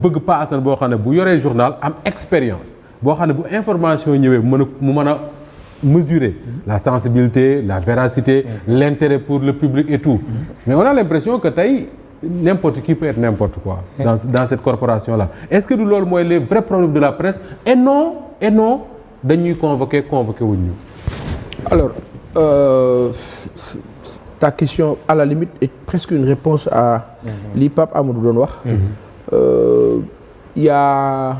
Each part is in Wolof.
bëgg Pa Assane boo xam ne bu yoree journal am expérience boo xam ne bu information ñëwee mu mën a mesurer la sensibilité la véracité l'intérêt pour le public et tout mais on a l'impression que tey n'importe qui peut être n'importe quoi dans cette corporation là est-ce que du loolu mooy les vrais problèmes de la presse et non dañuy convoqué wuñ ñu. Alors ta question à la limite est presque une réponse à li Pape Amadou doon wax. Il y a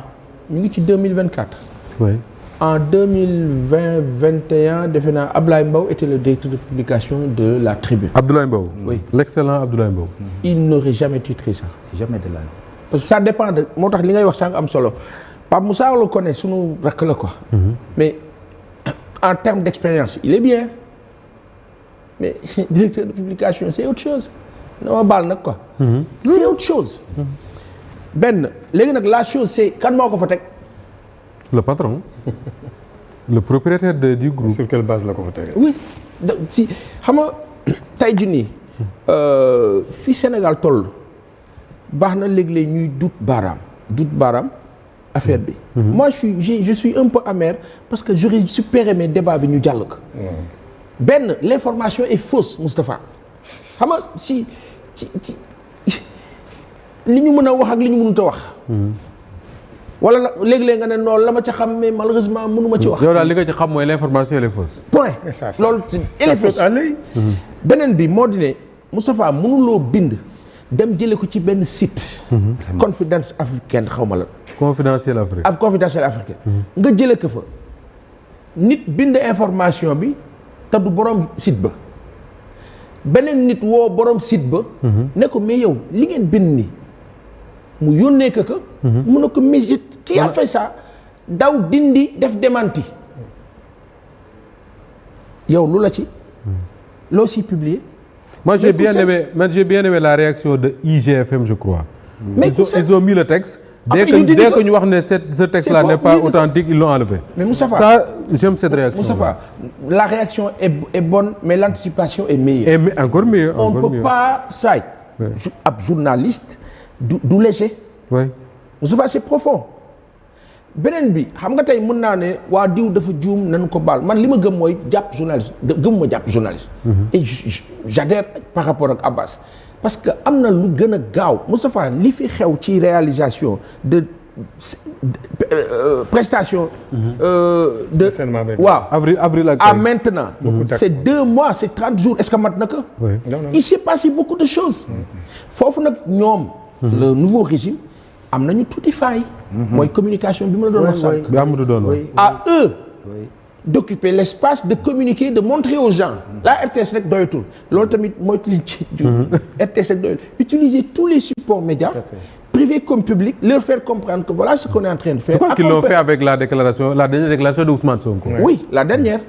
ñu ngi ci 2024. Oui. En 2020-21 defe naa Abdoulaye Mbow était le directeur de publication de la Tribune. Abdoulaye Mbow. Oui. L'excellent Abdoulaye Mbow. Il n'aurait jamais titré ça. Jamais de la. Parce que ça dépend de moo tax li ngay wax sànq am solo Pape Moussa la connaît sunu rakk la quoi. Mais en termes d'expérience il est bien mais directeur de publication c'est autre chose na ma baal nag quoi. C'est autre chose. benn léegi nag la chose c'est kan moo ko fa teg. Le patron. Le propriétaire du groupe. Sur quelle base la ko fa teg. Oui si xam nga tey jii nii fi Sénégal toll baax na léeg-léeg ñuy dut baaraam affaire bi. Moi je suis un peu amer parce que j'aurais super aimé débat bi ñu jàll ko. benn l'information est fausse Moustapha xam nga ci li ñu mën a wax ak li ñu mënut a wax. wala léeg-léeg nga ne noonu la ma ca xam mais malheureusement mënuma ci wax. yow daal li nga ci xam mooy l'information elle est fausse. point loolu elle est fausse. beneen bi moo di ne Moustapha mënuloo bind dem jëlee ko ci benn site. confidence africaine xaw ma la. confidentiel Afrique. ak confidentiel africaine. nga jëlee ko fa nit bind information bi te du borom site ba beneen nit woo borom site ba. ne ko mais yow li ngeen bind ni mu yónnee ko. mu ne ko mais qui a fait ça daw dindi def démenti yow lu la ci. loo si publier. Moi j'ai bien aimé la réaction de IGFM je crois. Mais ils ont mis le texte. Dès que ñu wax ne ce texte-là n'est pas authentique ils l'ont enlevé. Mais Moustapha ça j'aime cette réaction. Moustapha la réaction est bonne mais l'anticipation est meilleure. Et encore mieux. On ne peut pas saay. ab journaliste du léger. Oui. Moustapha c'est profond. beneen bi xam nga tey mën naa ne waa diw dafa juum nañu ko baal man li ma gëm mooy jàpp journaliste gëmuma jàpp journaliste. et j'adhère par rapport ak Abbas parce que am na lu gën a gaaw Moustapha li fi xew ci réalisation de prestation. de waaw avril ak à maintenant. c'est 2 mois c'est 30 jours est-ce que mat na ko. il s'est passé beaucoup de choses. foofu nag ñoom. le nouveau régime am nañu tuuti faay. mooy communication bi ma la doon wax sànq. bi Amadou doon wax. à eux d'occuper l'espace de communiquer de montrer aux gens. la RTS rek doyatul loolu tamit mooy li ci RTS rek doyatul utiliser tous les supports médias. privé comme public leur faire comprendre que voilà ce qu'on est en train de faire. Je crois qu'ils l'ont fait avec la dernière déclaration de Ousmane Sonko. Oui, la dernière.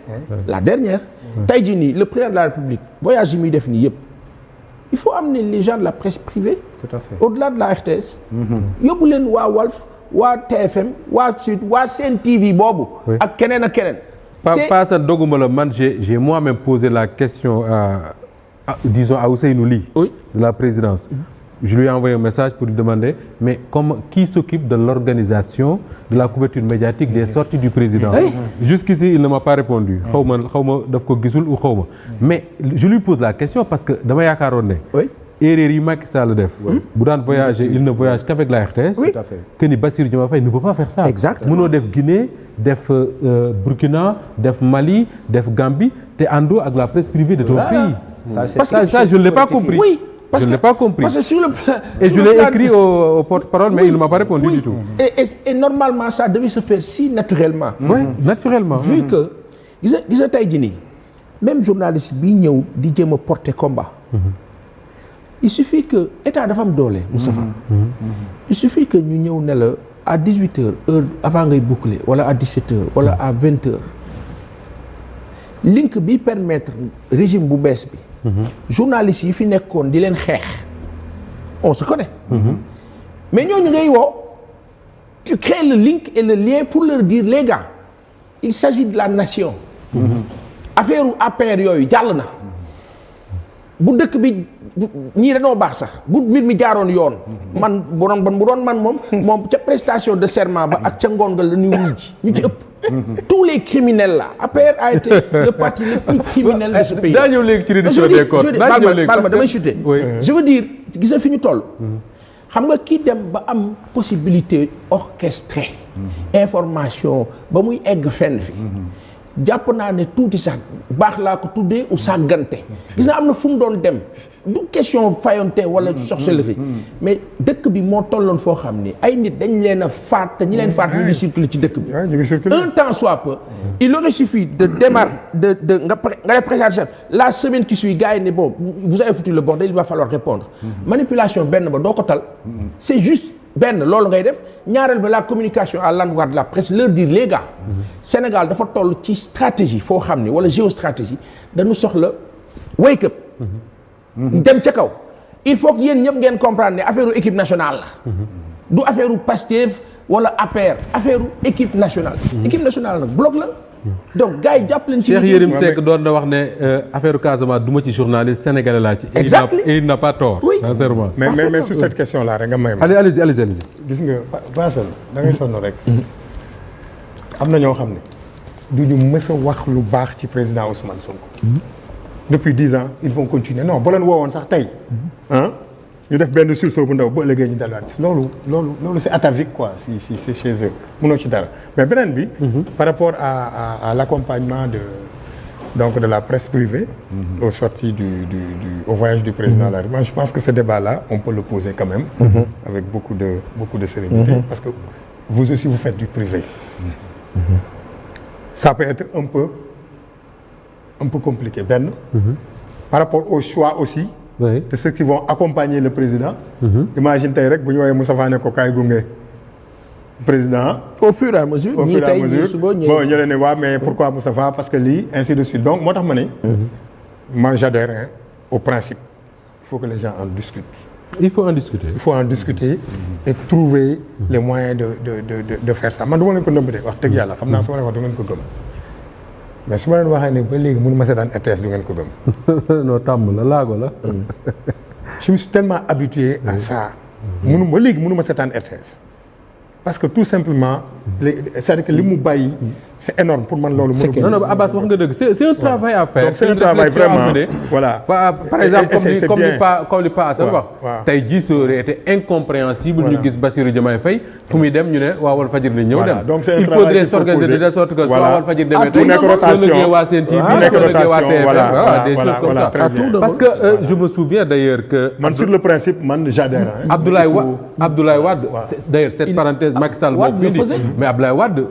tey jii nii le président de la République voyage yi muy def nii yëpp il faut amener les gens de la presse privée. Tout à fait. Au-delà de la RTS. yóbbu leen waa Walf waa TFM waa Sud waa Sen TV boobu. ak keneen ak keneen. Pas ça doguma la man j'ai moi-même posé la question disons à Ousseynou Ly. De la présidence. Je lui ai envoyé un message pour lui demander mais qui s'occupe de l'organisation de la couverture médiatique des sorties du président. Jusqu'ici il ne m'a pas répondu. xaw ma daf ko gisul ou xaw ma mais je lui pose la question parce que dama yaakaaroon ne. erreur yi Macky Sall def. bu daan voyager il ne voyage qu'avec la RTS. Oui. que ni Bassirou Diomaye Faye ne peut pas faire ça. Exact. mënoo def Guinée def Burkina def Mali def Gambie te àndoo ak la presse privée de ton pays. Ça je ne l'ai pas compris. Oui. Parce je ne l'ai pas compris. Parce que sur le plan. Et je l'ai écrit au porte-parole mais il ne m'a pas répondu du tout. Et normalement ça devait se faire si naturellement. Oui, naturellement. Vu que gis nga tey jii nii même journaliste bi ñëw di jéem a porter combat. Il suffit que état dafa am doole Moustapha. Il suffit que ñu ñëw ne la à 18h heure avant ngay boucler wala à 17h wala à 20h link bi permettre régime bu bees bi. journalistes yi fi nekkoon di leen xeex on se connaît. mais ñooñu ngay woo tu crées le link et le lien pour leur dire les gars il s'agit de la nation. affaire u APR yooyu jàll na. bu dëkk bi ñii dañoo baax sax bu mbir mi jaaroon yoon. man bu doon man moom ca prestation de serment ba ak ca ngoon nga la ñuy wuy ji ñu ci ëpp. tous les criminels là APR a été le parti le plus criminel de ce pays. daa ñëw léegi ci réduction des comptes daa ñëw léegi baal ma damay chuter. je veux dire gis nga fi ñu toll. xam nga kii dem ba am possibilité orchestrer information ba muy egg fenn fi. jàpp naa ne tuuti sax baax laa ko tuddee ou sàggante gis nga am na fu mu doon dem du question fayonte wala sorcellerie mais dëkk bi moo tolloon foo xam ni ay nit dañ leen a faat te ñi leen faat ñu ngi circuler ci dëkk bi un temps soit peu il aurait suffi de démarrer nga def présentation la semaine qui suit gars yi ne bon vous avez foutu le bordel il va falloir répondre manipulation benn ba doo ko tal c'est juste benn loolu ngay def ñaareel ba la communication à l'endroit de la presse leur dire les gars Sénégal dafa toll ci stratégie foo xam ne wala géostratégie dañu soxla wake up dem ca kaw il faut que yéen ñëpp ngeen comprendre ne affaire équipe nationale la du affaire Pastef wala APR affaire équipe nationale équipe nationale nag bloc la donc gars yi jàpp leen ci Cheikh Yérim Seck doon na wax ne affaire Casamance du ma ci journaliste sénégalais laa ci et il n'a pas tort sincèrement mais sur cette question là rek nga may ma allez-y gis nga Bassel da ngay sonn rek am na ñoo xam ne du ñu mës a wax lu baax ci président Ousmane Sonko depuis 10 ans ils vont continuer non boo leen woowoon sax tey ñu def benn sursaut bu ndaw ba ëllëgee ñu delluwaat si loolu c'est atavique quoi si c'est chez eux mënoo ci dara mais beneen bi par rapport à l'accompagnement de la presse privée aux sorties au voyage du président de la République. Je pense que ce débat-là on peut le poser quand même avec beaucoup de sérénité parce que vous aussi vous faites du privé ça peut être un peu compliqué benn par rapport au choix aussi de ceux qui vont accompagner le président imagine tey rek bu ñu woowee Moustapha ne ko kaay gunge président au fur et à mesure bon ñu leen ne waaw mais pourquoi Moustapha parce que lii ainsi de suite donc moo tax ma ne moi j'adhère au principe il faut que les gens en discutent il faut en discuter et trouver les moyens de faire ça man du ma leen ko nëbb de wax dëgg yàlla xam naa su ma leen wax du ngeen ko gëm mais su ma leen waxee ne ba léegi mënu ma seetaan RTS du ngeen ko gëm non tàmm la laago la je me suis tellement habitué à ça ba léegi mënu ma seetaan RTS parce que tout simplement c'est-à-dire que li mu bàyyi c'est énorme pour man loolu mënu non Abbas wax nga dëgg c'est un travail à faire donc c'est un travail vraiment voilà par exemple comme li Pa Assane wax tey jii ça aurait été incompréhensible ñu gis Bassirou Diomaye Faye fu muy dem ñu ne waa Walfadjri la ñëw dem donc c'est un il faudrait s'organiser de telle sorte que soit Walfadjri demee tey nekk rotation waa Sen TV nekk waa TFM voilà des choses comme ça parce que je me souviens d'ailleurs que man sur le principe man j'adhère Abdoulaye Wade d'ailleurs cette parenthèse Macky Sall moo fi indi mais Abdoulaye Wade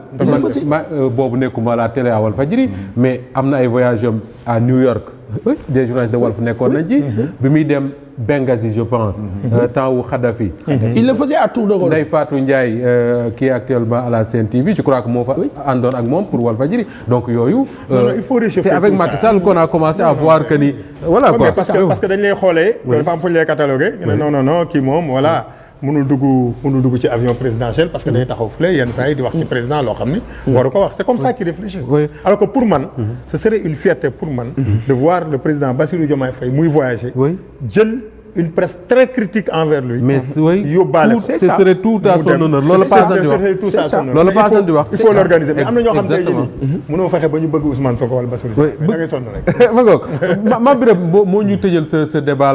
boobu nekkuma la télé à Walfadjri mais am na ay voyages à New York des journalistes de Walf nekkoon nañ ci bi muy dem Benghazi je pense temps wu Kadhafi il le faisait à tour de rôle Ndeye Fatou Ndiaye qui est actuellement à la Sen TV je crois que moo fa àndoon ak moom pour Walfadjri donc yooyu c'est avec Macky Sall qu'on a commencé à voir que ni voilà quoi parce que dañ lay xoolee dafa am fu ñu lay catalogué non kii moom voilà mënul dugg ci avion présidentiel parce que day taxaw fële yenn saa yi di wax ci président loo xam ni waru ko wax c'est comme ça qu'ils réfléchissent alors que pour man ce serait une fierté pour man de voir le président Bassirou Diomaye Faye muy voyager jël une presse très critique envers lui mais yóbbaale ce serait tout à son honneur loolu Paasan di wax il faut l'organiser mais am na ñoo xam tey jii mënoo fexe ba ñu bëgg Ousmane Sonko wala Bassirou Diomaye Faye da ngay sonn rek ma ngoog ma Birame moo ñu tëjal ce débat